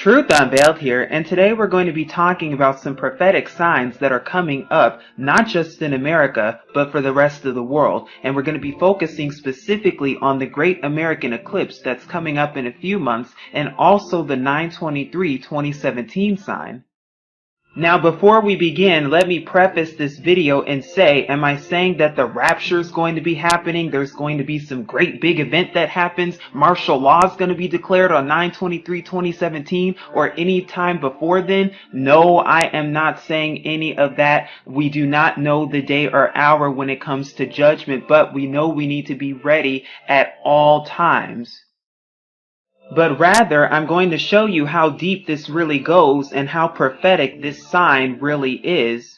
Truth Unveiled here, and today we're going to be talking about some prophetic signs that are coming up, not just in America, but for the rest of the world. And we're going to be focusing specifically on the Great American Eclipse that's coming up in a few months, and also the 9/23/2017 sign. Now, before we begin, let me preface this video and say, am I saying that the rapture is going to be happening? There's going to be some great big event that happens. Martial law is going to be declared on 9/23/2017 or any time before then? No, I am not saying any of that. We do not know the day or hour when it comes to judgment, but we know we need to be ready at all times. But rather, I'm going to show you how deep this really goes and how prophetic this sign really is.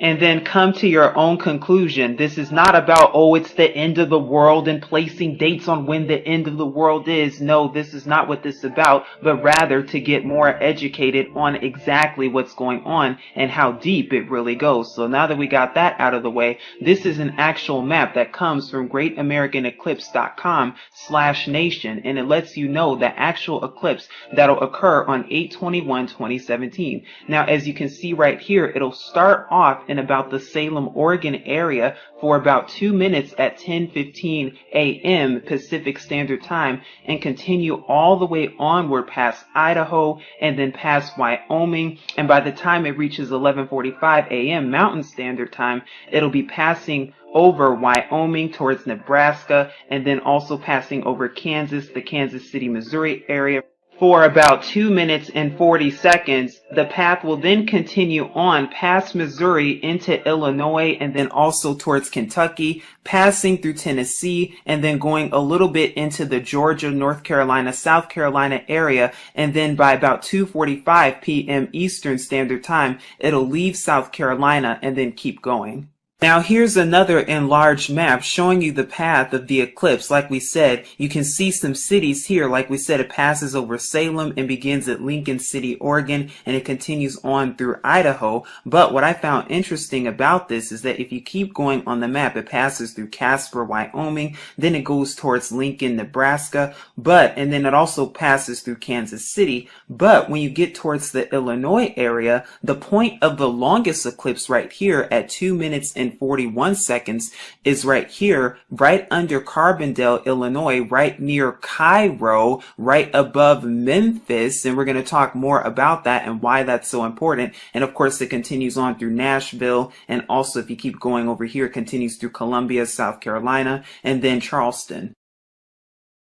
And then come to your own conclusion. This is not about, oh, it's the end of the world and placing dates on when the end of the world is. No, this is not what this is about, but rather to get more educated on exactly what's going on and how deep it really goes. So now that we got that out of the way, this is an actual map that comes from greatamericaneclipse.com/nation, and it lets you know the actual eclipse that'll occur on 8/21/2017. Now, as you can see right here, it'll start off in about the Salem, Oregon area for about 2 minutes at 10:15 a.m. Pacific Standard Time and continue all the way onward past Idaho and then past Wyoming. And by the time it reaches 11:45 a.m. Mountain Standard Time, it'll be passing over Wyoming towards Nebraska and then also passing over Kansas, the Kansas City, Missouri area for about 2 minutes and 40 seconds. The path will then continue on past Missouri into Illinois and then also towards Kentucky, passing through Tennessee and then going a little bit into the Georgia, North Carolina, South Carolina area. And then by about 2:45 p.m. Eastern Standard Time, it'll leave South Carolina and then keep going. Now here's another enlarged map showing you the path of the eclipse. Like we said, you can see some cities here. Like we said, it passes over Salem and begins at Lincoln City, Oregon, and it continues on through Idaho. But what I found interesting about this is that if you keep going on the map, it passes through Casper, Wyoming, then it goes towards Lincoln, Nebraska, and then it also passes through Kansas City. But when you get towards the Illinois area, the point of the longest eclipse right here at 2 minutes and 41 seconds is right here, right under Carbondale, Illinois, right near Cairo, right above Memphis. And we're going to talk more about that and why that's so important. And of course, it continues on through Nashville. And also, if you keep going over here, it continues through Columbia, South Carolina, and then Charleston.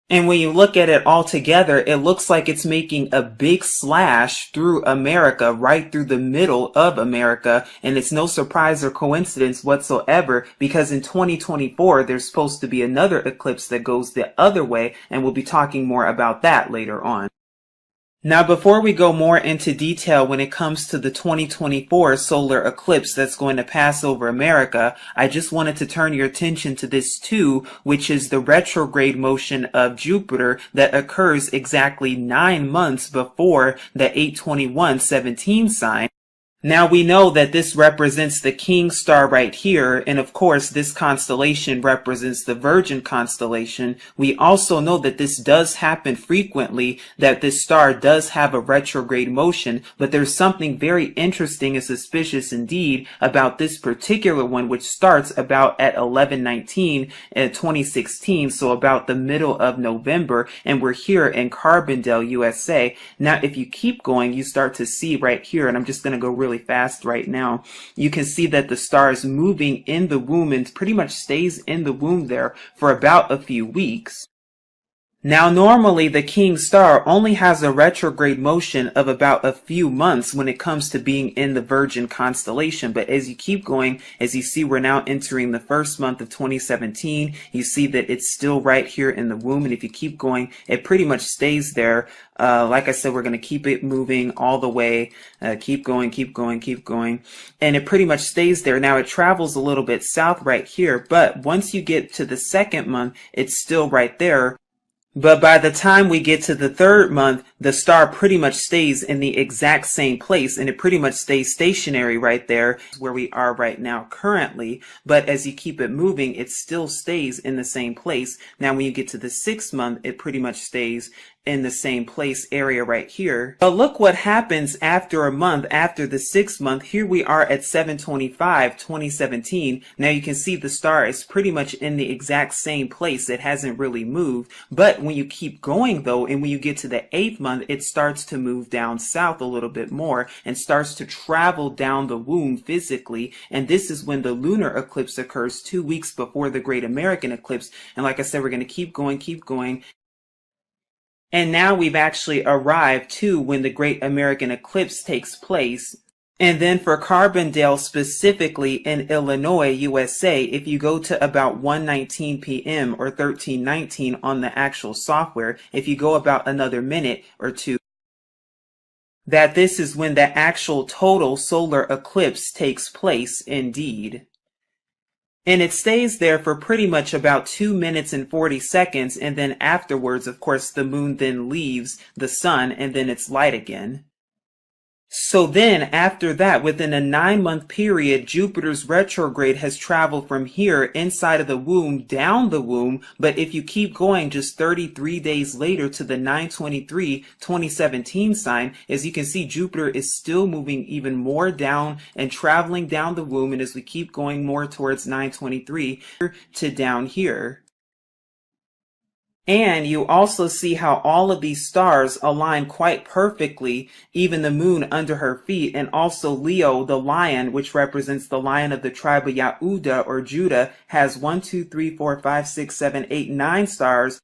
And when you look at it all together, it looks like it's making a big slash through America, right through the middle of America. And it's no surprise or coincidence whatsoever, because in 2024, there's supposed to be another eclipse that goes the other way. And we'll be talking more about that later on. Now, before we go more into detail when it comes to the 2024 solar eclipse that's going to pass over America, I just wanted to turn your attention to this too, which is the retrograde motion of Jupiter that occurs exactly 9 months before the 8/21/17 sign. Now we know that this represents the King star right here, and of course this constellation represents the Virgin constellation. We also know that this does happen frequently, that this star does have a retrograde motion, but there's something very interesting and suspicious indeed about this particular one, which starts about at 11/19/2016, so about the middle of November, and we're here in Carbondale, USA. Now if you keep going, you start to see right here, and I'm just going to go really fast right now. You can see that the star is moving in the womb and pretty much stays in the womb there for about a few weeks. Now, normally the King star only has a retrograde motion of about a few months when it comes to being in the Virgin constellation. But as you keep going, as you see, we're now entering the first month of 2017. You see that it's still right here in the womb. And if you keep going, it pretty much stays there. Like I said, we're going to keep it moving all the way. Keep going, keep going, keep going. And it pretty much stays there. Now, it travels a little bit south right here. But once you get to the second month, it's still right there. But by the time we get to the third month, the star pretty much stays in the exact same place, and it pretty much stays stationary right there where we are right now currently. But as you keep it moving, it still stays in the same place. Now when you get to the sixth month, it pretty much stays in the same place area right here. But look what happens after a month, after the 6th month. Here we are at 7/25/2017. Now you can see the star is pretty much in the exact same place. It hasn't really moved. But when you keep going though, and when you get to the 8th month, it starts to move down south a little bit more and starts to travel down the womb physically. And this is when the lunar eclipse occurs 2 weeks before the Great American Eclipse. And like I said, we're going to keep going, keep going. And now we've actually arrived to when the Great American Eclipse takes place. And then for Carbondale specifically in Illinois, USA, if you go to about 1:19 p.m. or 13:19 on the actual software, if you go about another minute or two, that this is when the actual total solar eclipse takes place indeed. And it stays there for pretty much about 2 minutes and 40 seconds. And then afterwards, of course, the moon then leaves the sun and then it's light again. So then after that, within a 9-month period, Jupiter's retrograde has traveled from here inside of the womb down the womb. But if you keep going just 33 days later to the 9/23/2017 sign, as you can see, Jupiter is still moving even more down and traveling down the womb. And as we keep going more towards 9/23 to down here. And you also see how all of these stars align quite perfectly, even the moon under her feet, and also Leo, the lion, which represents the lion of the tribe of Yehuda or Judah, has 1, 2, 3, 4, 5, 6, 7, 8, 9 stars,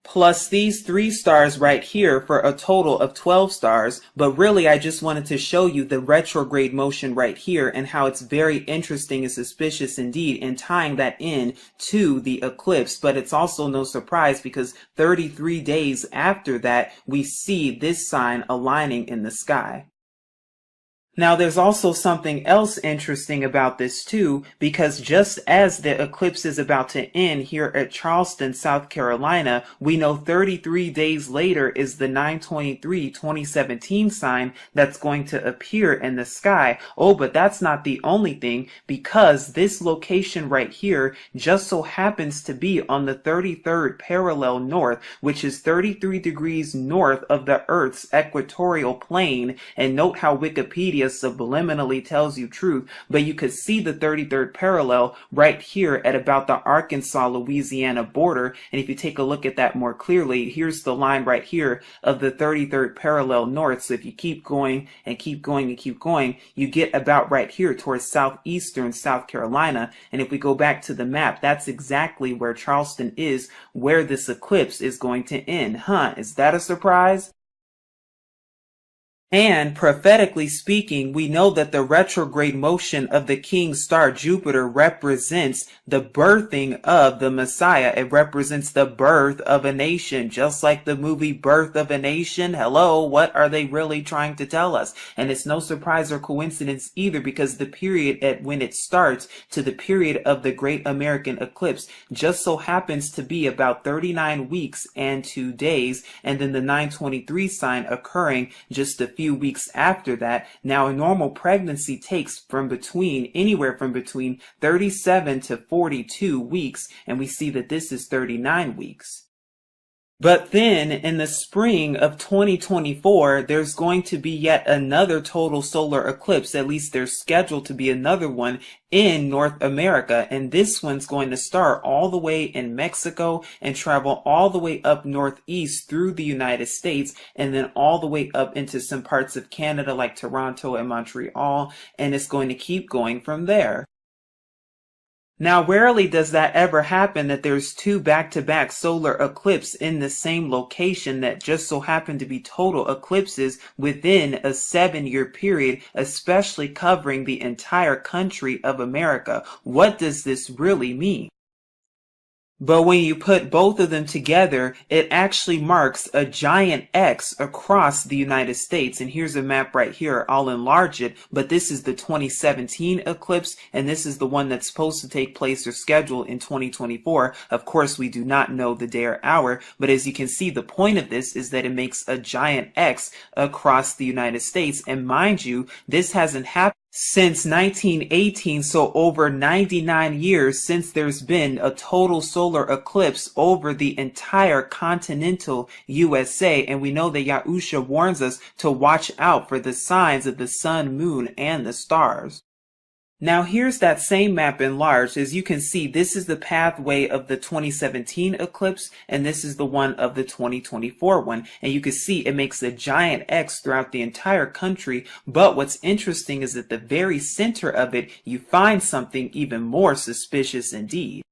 plus these 3 stars right here for a total of 12 stars. But really, I just wanted to show you the retrograde motion right here and how it's very interesting and suspicious indeed in tying that in to the eclipse. But it's also no surprise because 33 days after that, we see this sign aligning in the sky. Now, there's also something else interesting about this too, because just as the eclipse is about to end here at Charleston, South Carolina, we know 33 days later is the 9/23/2017 sign that's going to appear in the sky. Oh, but that's not the only thing, because this location right here just so happens to be on the 33rd parallel north, which is 33 degrees north of the Earth's equatorial plane. And note how Wikipedia subliminally tells you truth, but you could see the 33rd parallel right here at about the Arkansas-Louisiana border. And if you take a look at that more clearly, here's the line right here of the 33rd parallel north. So if you keep going and keep going and keep going, you get about right here towards southeastern South Carolina. And if we go back to the map, that's exactly where Charleston is, where this eclipse is going to end. Huh? Is that a surprise? And prophetically speaking, we know that the retrograde motion of the king star Jupiter represents the birthing of the Messiah. It represents the birth of a nation, just like the movie Birth of a Nation. Hello, what are they really trying to tell us? And it's no surprise or coincidence either, because the period at when it starts to the period of the Great American Eclipse just so happens to be about 39 weeks and 2 days, and then the 9/23 sign occurring just a few weeks after that. Now, a normal pregnancy takes anywhere from between 37 to 42 weeks, and we see that this is 39 weeks. But then in the spring of 2024, there's going to be yet another total solar eclipse. At least there's scheduled to be another one in North America. And this one's going to start all the way in Mexico and travel all the way up northeast through the United States, and then all the way up into some parts of Canada like Toronto and Montreal. And it's going to keep going from there. Now, rarely does that ever happen, that there's 2 back-to-back solar eclipses in the same location that just so happen to be total eclipses within a 7-year period, especially covering the entire country of America. What does this really mean? But when you put both of them together, it actually marks a giant X across the United States. And here's a map right here. I'll enlarge it. But this is the 2017 eclipse, and this is the one that's supposed to take place or scheduled in 2024. Of course, we do not know the day or hour, but as you can see, the point of this is that it makes a giant X across the United States. And mind you, this hasn't happened since 1918, so over 99 years since there's been a total solar eclipse over the entire continental USA. And we know that Yahusha warns us to watch out for the signs of the sun, moon, and the stars. Now here's that same map enlarged. As you can see, this is the pathway of the 2017 eclipse, and this is the one of the 2024 one. And you can see it makes a giant X throughout the entire country. But what's interesting is at the very center of it, you find something even more suspicious indeed.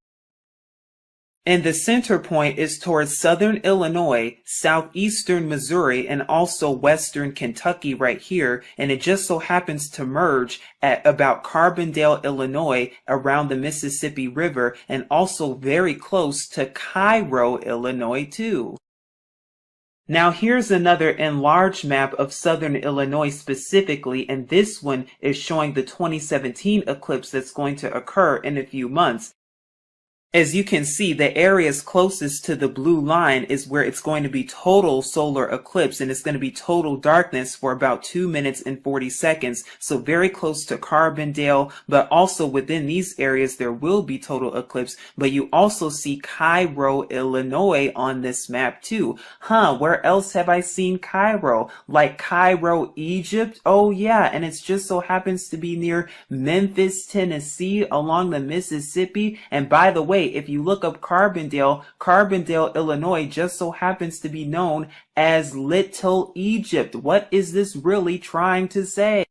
And the center point is towards southern Illinois, southeastern Missouri, and also western Kentucky right here. And it just so happens to merge at about Carbondale, Illinois, around the Mississippi River, and also very close to Cairo, Illinois, too. Now here's another enlarged map of southern Illinois specifically, and this one is showing the 2017 eclipse that's going to occur in a few months. As you can see, the areas closest to the blue line is where it's going to be total solar eclipse, and it's going to be total darkness for about 2 minutes and 40 seconds. So very close to Carbondale, but also within these areas there will be total eclipse. But you also see Cairo, Illinois on this map too. Where else have I seen Cairo? Like Cairo, Egypt? Oh yeah, and it just so happens to be near Memphis, Tennessee, along the Mississippi. And by the way, if you look up Carbondale, Illinois just so happens to be known as Little Egypt. What is this really trying to say?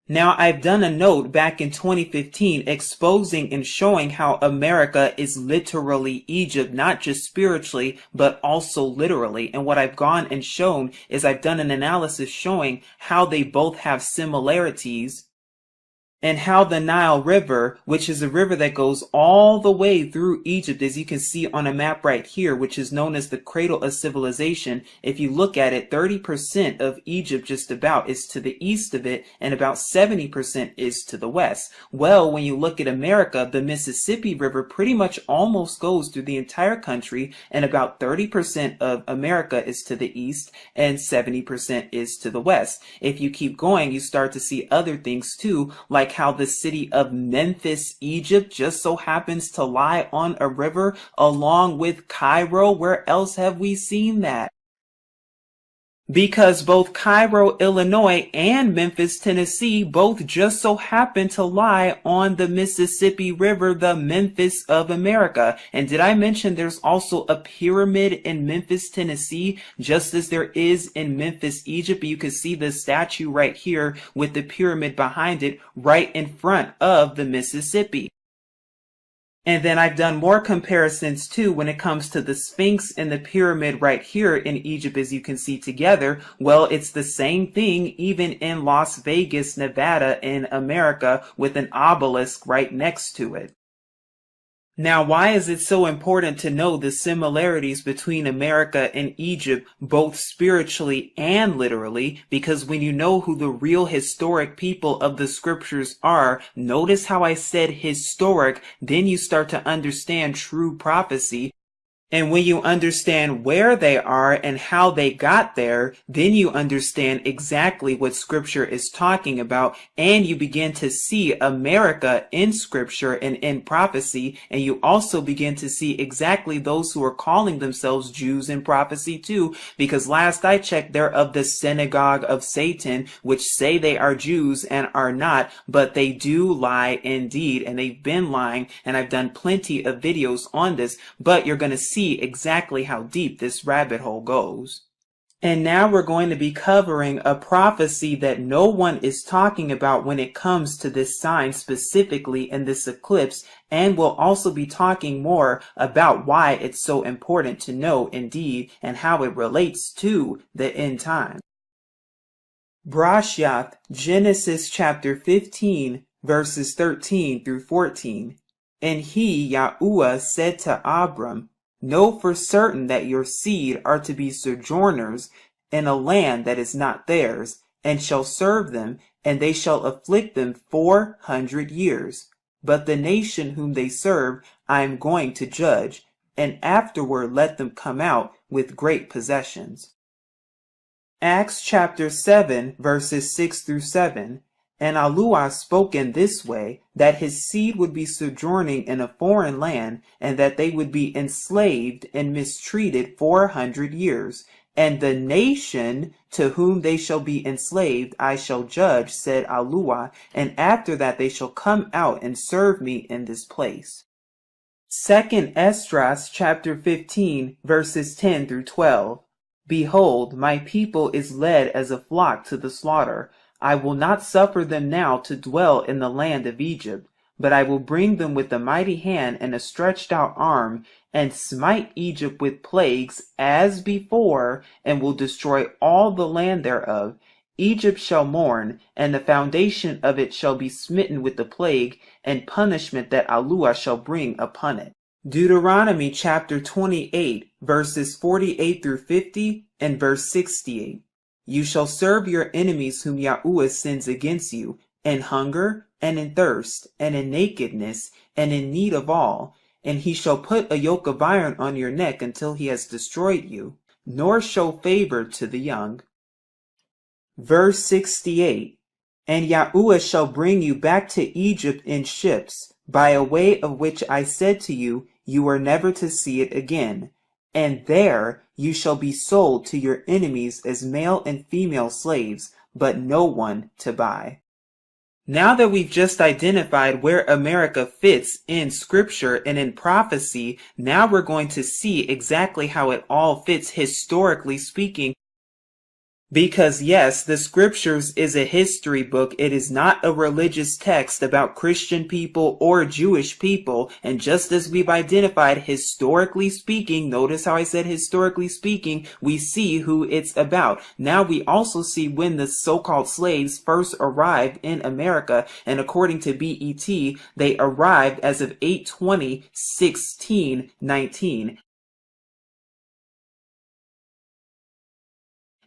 Now, I've done a note back in 2015 exposing and showing how America is literally Egypt, not just spiritually, but also literally. And what I've gone and shown is I've done an analysis showing how they both have similarities, and how the Nile River, which is a river that goes all the way through Egypt, as you can see on a map right here, which is known as the cradle of civilization. If you look at it, 30% of Egypt just about is to the east of it, and about 70% is to the west. Well, when you look at America, the Mississippi River pretty much almost goes through the entire country, and about 30% of America is to the east, and 70% is to the west. If you keep going, you start to see other things too, like how the city of Memphis, Egypt just so happens to lie on a river along with Cairo. Where else have we seen that? Because both Cairo, Illinois and Memphis, Tennessee both just so happen to lie on the Mississippi River, the Memphis of America. And did I mention there's also a pyramid in Memphis, Tennessee, just as there is in Memphis, Egypt? You can see the statue right here with the pyramid behind it right in front of the Mississippi. And then I've done more comparisons too when it comes to the Sphinx and the pyramid right here in Egypt, as you can see together. Well, it's the same thing even in Las Vegas, Nevada in America, with an obelisk right next to it. Now, why is it so important to know the similarities between America and Egypt, both spiritually and literally? Because when you know who the real historic people of the scriptures are, notice how I said historic, then you start to understand true prophecy. And when you understand where they are and how they got there, then you understand exactly what Scripture is talking about, and you begin to see America in Scripture and in prophecy, and you also begin to see exactly those who are calling themselves Jews in prophecy too, because last I checked, they're of the synagogue of Satan, which say they are Jews and are not, but they do lie indeed, and they've been lying, and I've done plenty of videos on this, but you're going to see exactly how deep this rabbit hole goes. And now we're going to be covering a prophecy that no one is talking about when it comes to this sign specifically in this eclipse, and we'll also be talking more about why it's so important to know indeed and how it relates to the end time. Brashath, Genesis chapter 15, verses 13 through 14. And he, Yahuwah, said to Abram, know for certain that your seed are to be sojourners in a land that is not theirs, and shall serve them, and they shall afflict them 400 years. But the nation whom they serve I am going to judge, and afterward let them come out with great possessions. Acts chapter 7, verses 6 through 7. And Allah spoke in this way, that his seed would be sojourning in a foreign land, and that they would be enslaved and mistreated 400 years. And the nation to whom they shall be enslaved I shall judge, said Allah, and after that they shall come out and serve me in this place. 2 Esdras chapter 15 verses 10 through 12. Behold, my people is led as a flock to the slaughter. I will not suffer them now to dwell in the land of Egypt, but I will bring them with a mighty hand and a stretched out arm, and smite Egypt with plagues as before, and will destroy all the land thereof. Egypt shall mourn, and the foundation of it shall be smitten with the plague and punishment that Allah shall bring upon it. Deuteronomy chapter 28 verses 48 through 50 and verse 68. You shall serve your enemies whom Yahuwah sends against you, in hunger, and in thirst, and in nakedness, and in need of all. And he shall put a yoke of iron on your neck until he has destroyed you, nor show favor to the young. Verse 68. And Yahuwah shall bring you back to Egypt in ships, by a way of which I said to you, you are never to see it again. And there you shall be sold to your enemies as male and female slaves, but no one to buy. Now that we've just identified where America fits in scripture and in prophecy, now we're going to see exactly how it all fits historically speaking. Because yes, the scriptures is a history book. It is not a religious text about Christian people or Jewish people. And just as we've identified historically speaking, notice how I said historically speaking, we see who it's about. Now we also see when the so-called slaves first arrived in America. And according to BET, they arrived as of 8/20/1619.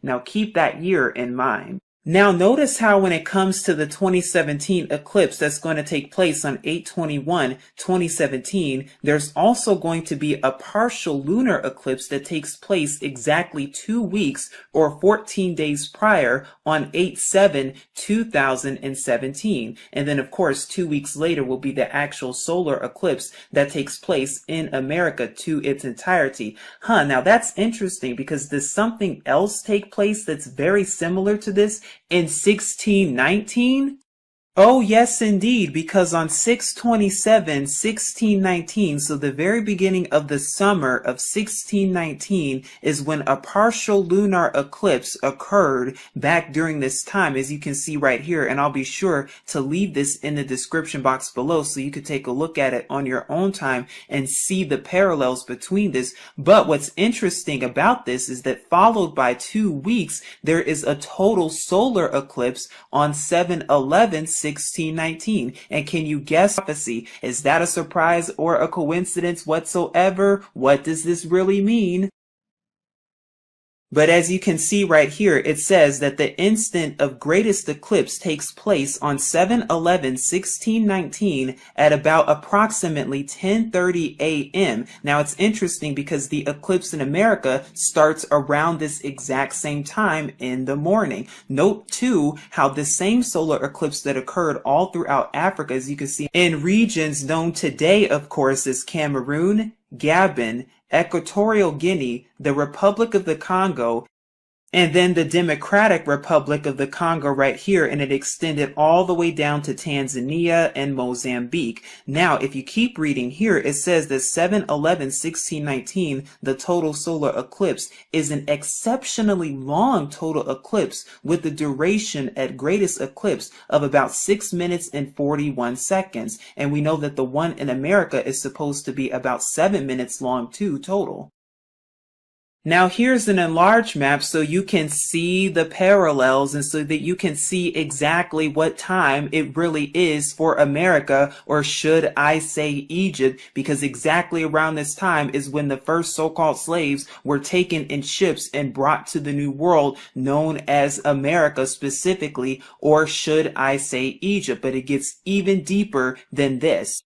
Now keep that year in mind. Now notice how when it comes to the 2017 eclipse that's going to take place on 8/21/2017, there's also going to be a partial lunar eclipse that takes place exactly 2 weeks or 14 days prior on 8/7/2017. And then of course 2 weeks later will be the actual solar eclipse that takes place in America to its entirety. Now that's interesting because does something else take place that's very similar to this in 1619? Oh yes indeed, because on 6/27/1619, so the very beginning of the summer of 1619 is when a partial lunar eclipse occurred back during this time, as you can see right here, and I'll be sure to leave this in the description box below so you could take a look at it on your own time and see the parallels between this. But what's interesting about this is that followed by 2 weeks, there is a total solar eclipse on 7/11/1619. And can you guess prophecy? Is that a surprise or a coincidence whatsoever? What does this really mean? But as you can see right here, it says that the instant of greatest eclipse takes place on 7/11/1619 at about approximately 10:30 a.m. Now it's interesting because the eclipse in America starts around this exact same time in the morning. Note too how the same solar eclipse that occurred all throughout Africa, as you can see in regions known today, of course, as Cameroon, Gabon, Equatorial Guinea, the Republic of the Congo, and then the Democratic Republic of the Congo right here, and it extended all the way down to Tanzania and Mozambique. Now, if you keep reading here, it says that 7/11/1619, the total solar eclipse, is an exceptionally long total eclipse with the duration at greatest eclipse of about 6 minutes and 41 seconds. And we know that the one in America is supposed to be about 7 minutes long too total. Now here's an enlarged map so you can see the parallels and so that you can see exactly what time it really is for America, or should I say Egypt, because exactly around this time is when the first so-called slaves were taken in ships and brought to the New World known as America specifically, or should I say Egypt, but it gets even deeper than this.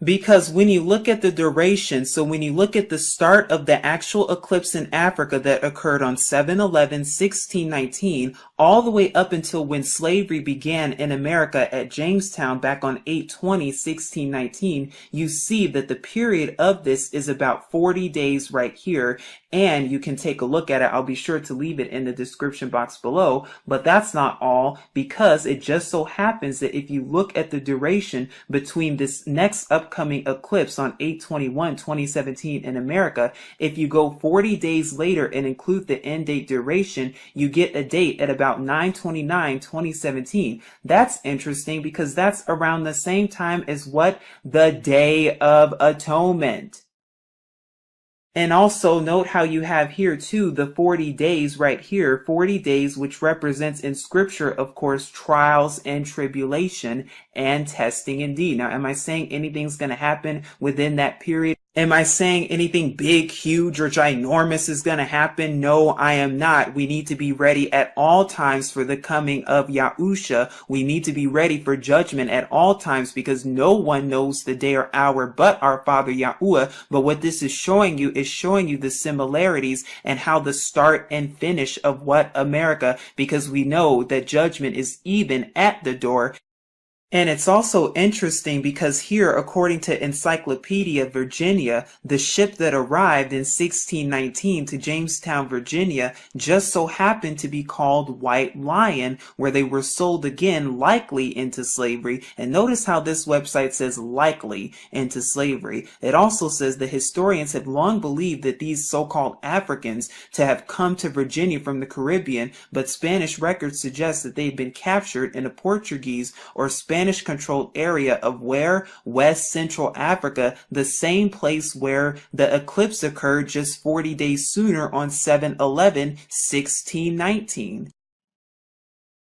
Because when you look at the duration, so when you look at the start of the actual eclipse in Africa that occurred on 7/11/1619, all the way up until when slavery began in America at Jamestown back on 8/20/1619, you see that the period of this is about 40 days right here. And you can take a look at it. I'll be sure to leave it in the description box below. But that's not all, because it just so happens that if you look at the duration between this next upcoming eclipse on 8/21/2017 in America, if you go 40 days later and include the end date duration, you get a date at about 9/29/2017. That's interesting because that's around the same time as what? The Day of Atonement. And also note how you have here too the 40 days right here, 40 days, which represents in scripture, of course, trials and tribulation and testing indeed. Now, am I saying anything's going to happen within that period? Am I saying anything big, huge, or ginormous is going to happen? No, I am not. We need to be ready at all times for the coming of Yahusha. We need to be ready for judgment at all times because no one knows the day or hour but our Father Yahuwah. But what this is showing you the similarities and how the start and finish of what America, because we know that judgment is even at the door. And it's also interesting because here, according to Encyclopedia Virginia, the ship that arrived in 1619 to Jamestown, Virginia, just so happened to be called White Lion, where they were sold again likely into slavery. And notice how this website says likely into slavery. It also says the historians had long believed that these so-called Africans to have come to Virginia from the Caribbean, but Spanish records suggest that they had been captured in a Portuguese or Spanish-controlled area of where? West Central Africa, the same place where the eclipse occurred just 40 days sooner on 7/11/1619.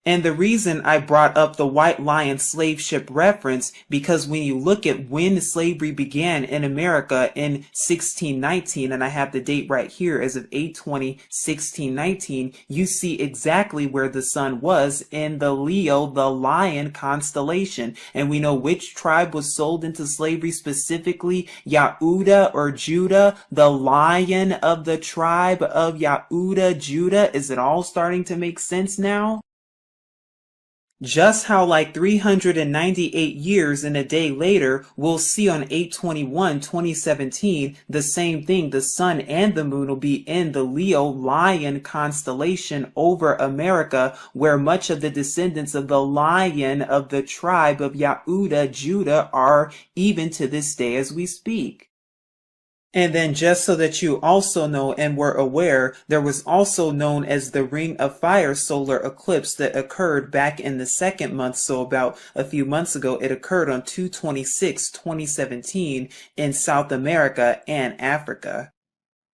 And the reason I brought up the White Lion slave ship reference, because when you look at when slavery began in America in 1619, and I have the date right here as of 8/20/1619, you see exactly where the sun was in the Leo, the Lion constellation. And we know which tribe was sold into slavery specifically, Yahuda or Judah, the lion of the tribe of Yahuda, Judah. Is it all starting to make sense now? Just how like 398 years and a day later, we'll see on 8/21/2017, the same thing, the sun and the moon will be in the Leo Lion constellation over America, where much of the descendants of the lion of the tribe of Yahuda, Judah, are even to this day as we speak. And then just so that you also know and were aware, there was also known as the Ring of Fire solar eclipse that occurred back in the second month, so about a few months ago. It occurred on 2/26/2017 in South America and Africa.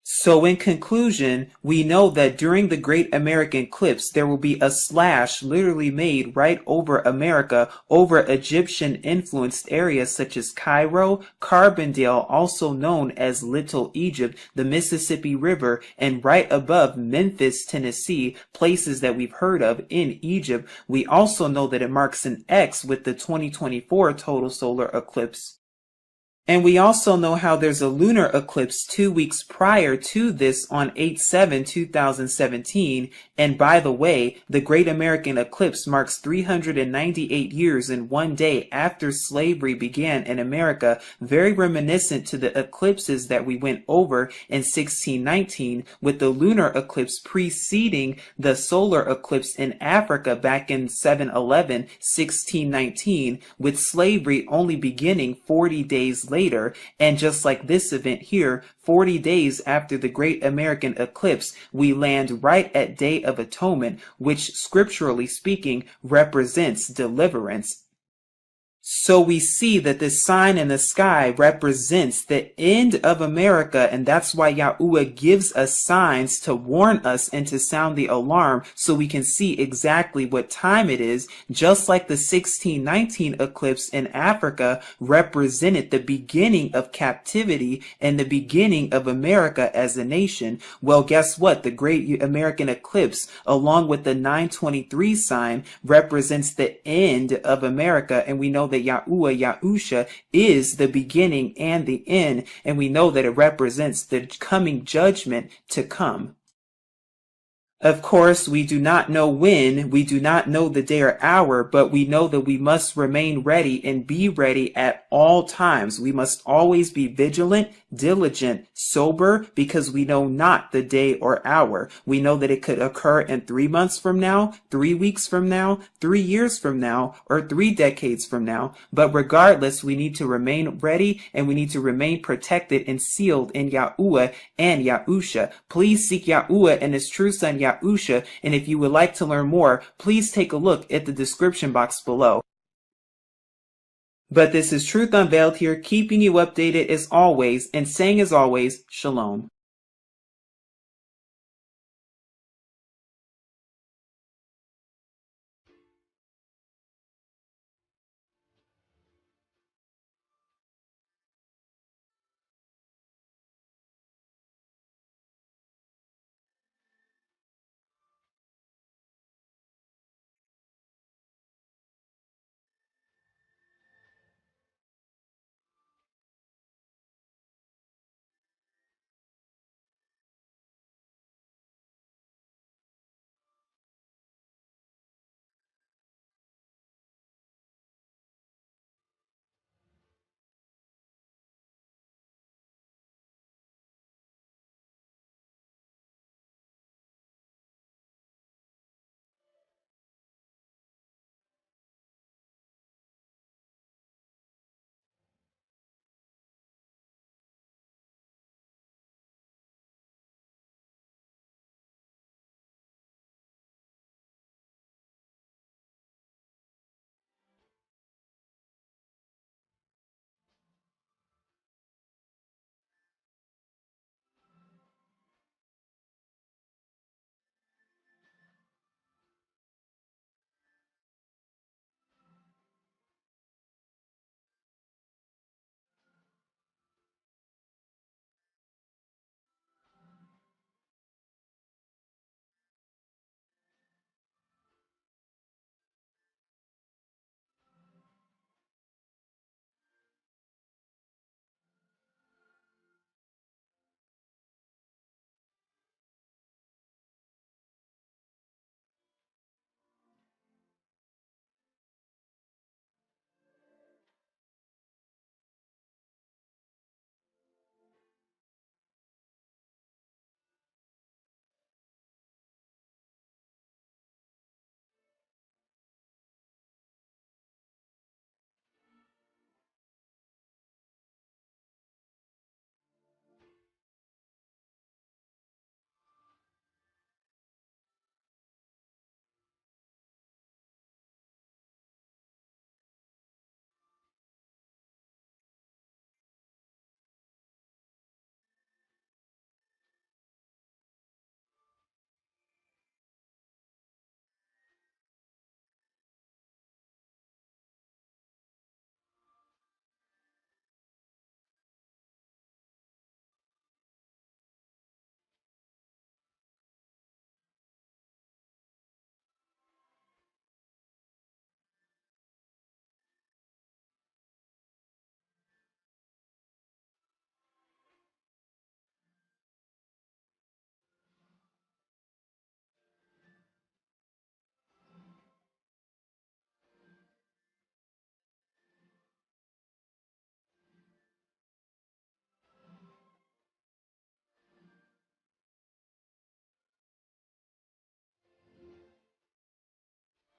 So in conclusion, we know that during the Great American Eclipse, there will be a slash literally made right over America, over Egyptian influenced areas such as Cairo, Carbondale, also known as Little Egypt, the Mississippi River, and right above Memphis, Tennessee, places that we've heard of in Egypt. We also know that it marks an X with the 2024 total solar eclipse. And we also know how there's a lunar eclipse 2 weeks prior to this on 8/7/2017. And by the way, the Great American Eclipse marks 398 years and 1 day after slavery began in America, very reminiscent to the eclipses that we went over in 1619, with the lunar eclipse preceding the solar eclipse in Africa back in 7/11/1619, with slavery only beginning 40 days later. And just like this event here, 40 days after the Great American Eclipse, we land right at Day of Atonement, which scripturally speaking represents deliverance. So we see that this sign in the sky represents the end of America, and that's why Yahuwah gives us signs to warn us and to sound the alarm so we can see exactly what time it is, just like the 1619 eclipse in Africa represented the beginning of captivity and the beginning of America as a nation. Well, guess what? The Great American Eclipse, along with the 923 sign, represents the end of America, and we know that Yahuwah Yahusha is the beginning and the end, and we know that it represents the coming judgment to come. Of course, we do not know when, we do not know the day or hour, but we know that we must remain ready and be ready at all times. We must always be vigilant, diligent, sober, because we know not the day or hour. We know that it could occur in 3 months from now, 3 weeks from now, 3 years from now, or 3 decades from now. But regardless, we need to remain ready and we need to remain protected and sealed in Yahuwah and Yahusha. Please seek Yahuwah and his true son Yahusha, and if you would like to learn more, please take a look at the description box below. But this is Truth Unveiled here, keeping you updated as always, and saying as always, Shalom.